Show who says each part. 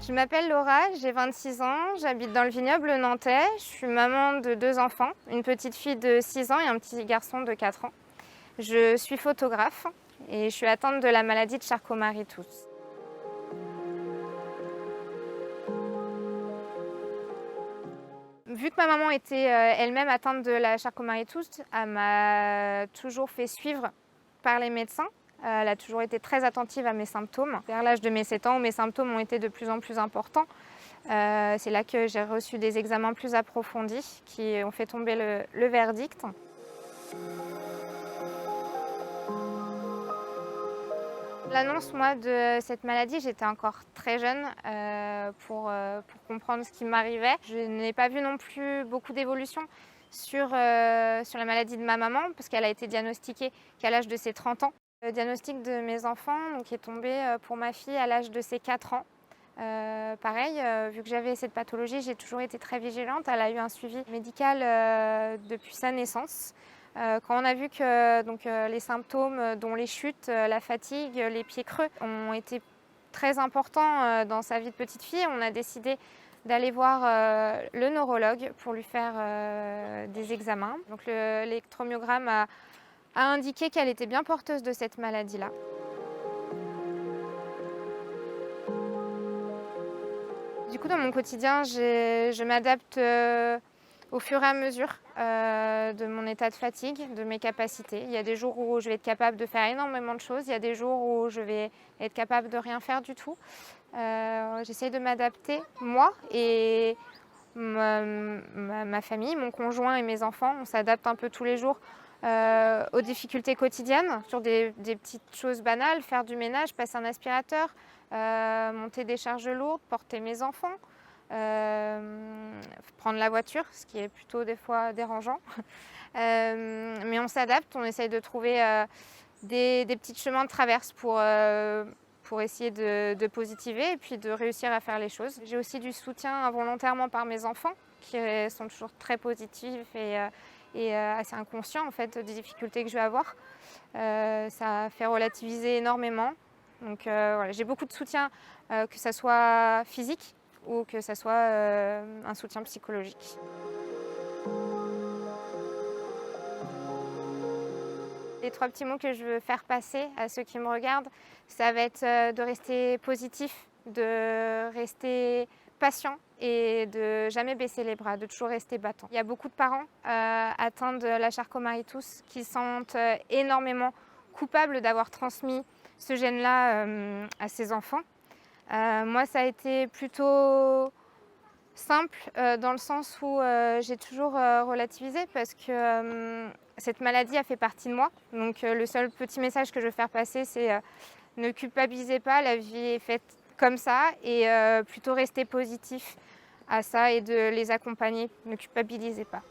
Speaker 1: Je m'appelle Laura, j'ai 26 ans, j'habite dans le vignoble nantais. Je suis maman de 2 enfants, une petite fille de 6 ans et un petit garçon de 4 ans. Je suis photographe et je suis atteinte de la maladie de Charcot-Marie-Tooth. Vu que ma maman était elle-même atteinte de la Charcot-Marie-Tooth, elle m'a toujours fait suivre par les médecins. Elle a toujours été très attentive à mes symptômes. Vers l'âge de mes 7 ans, où mes symptômes ont été de plus en plus importants, c'est là que j'ai reçu des examens plus approfondis qui ont fait tomber le verdict. L'annonce, moi, de cette maladie, j'étais encore très jeune pour comprendre ce qui m'arrivait. Je n'ai pas vu non plus beaucoup d'évolution sur la maladie de ma maman, parce qu'elle a été diagnostiquée qu'à l'âge de ses 30 ans. Le diagnostic de mes enfants donc, est tombé pour ma fille à l'âge de ses 4 ans. Pareil, vu que j'avais cette pathologie, j'ai toujours été très vigilante. Elle a eu un suivi médical depuis sa naissance. Quand on a vu que les symptômes, dont les chutes, la fatigue, les pieds creux, ont été très importants dans sa vie de petite fille, on a décidé d'aller voir le neurologue pour lui faire des examens. Donc l'électromyogramme a indiqué qu'elle était bien porteuse de cette maladie-là. Du coup, dans mon quotidien, je m'adapte au fur et à mesure de mon état de fatigue, de mes capacités. Il y a des jours où je vais être capable de faire énormément de choses, il y a des jours où je vais être capable de rien faire du tout. J'essaye de m'adapter, moi et ma famille, mon conjoint et mes enfants. On s'adapte un peu tous les jours aux difficultés quotidiennes, sur des petites choses banales, faire du ménage, passer un aspirateur, monter des charges lourdes, porter mes enfants, prendre la voiture, ce qui est plutôt des fois dérangeant. Mais on s'adapte, on essaye de trouver des petits chemins de traverse pour essayer de positiver et puis de réussir à faire les choses. J'ai aussi du soutien involontairement par mes enfants qui sont toujours très positifs et assez inconscients en fait, des difficultés que je vais avoir. Ça fait relativiser énormément. Donc voilà, j'ai beaucoup de soutien, que ça soit physique ou que ça soit un soutien psychologique. Les 3 petits mots que je veux faire passer à ceux qui me regardent, ça va être de rester positif, de rester patient et de jamais baisser les bras, de toujours rester battant. Il y a beaucoup de parents atteints de la Charcot-Marie-Tooth qui se sentent énormément coupables d'avoir transmis ce gène-là à ses enfants. Moi, ça a été plutôt simple dans le sens où j'ai toujours relativisé parce que cette maladie a fait partie de moi. Donc le seul petit message que je veux faire passer, c'est ne culpabilisez pas, la vie est faite comme ça et plutôt rester positif à ça et de les accompagner, ne culpabilisez pas.